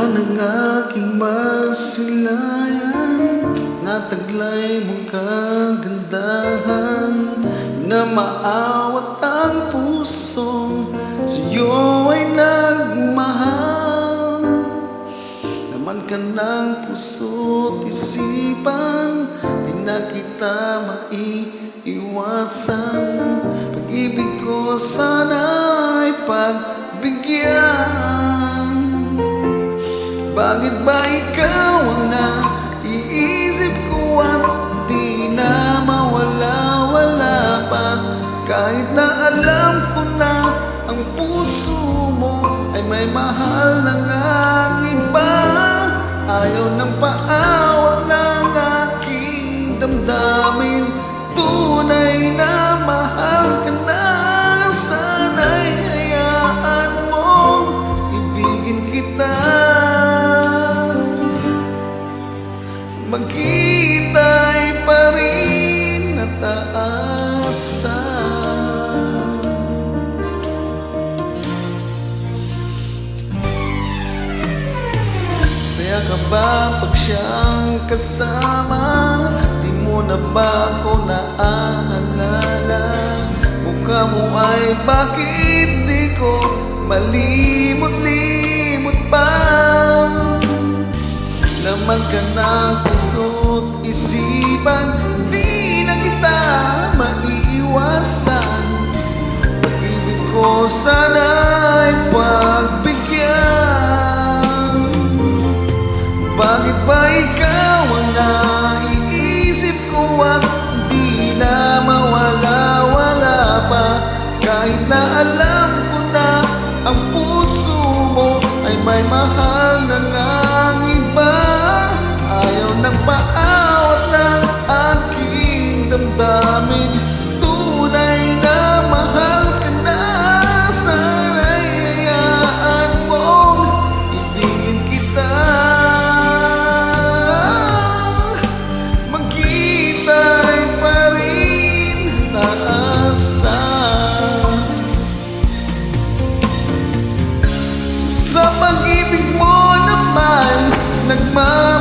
Yan ang aking masilayan, nataglay mong kagandahan, na maawat ang pusong sa'yo ay nagmahal. Laman ka ng puso't isipan, di na kita maiiwasan. Pag-ibig ko sana'y pagbigyan. Bakit ba ikaw ang naiisip ko at di na mawala-wala pa? Kahit na alam ko na ang puso mo ay may mahal ng ang iba. Ayaw ng paawat ng aking damdamin, tunay na mahal ka na. Sana'y hayaan mong ibigin kita. Magkita'y pa rin na taasan. Saya ka ba pag siyang kasama? Di mo na ba ako naaalala? Mukha mo ay bakit di ko malimot-limot pa? Laman ka ng puso't isipan, di na kita maiiwasan. Pag-ibig ko sana'y pagbigyan. Bakit ba ikaw ang naiisip ko at di na mawala-wala pa? Kahit na alam ko na ang puso mo ay may mahal ng ang iba. Ayaw ng paawat ng aking damdamin, tunay na mahal ka na. Sana'y hayaan mong ibigin kita. Magkita'y pa rin taasan. Sa pag-ibig mo naman nagmahal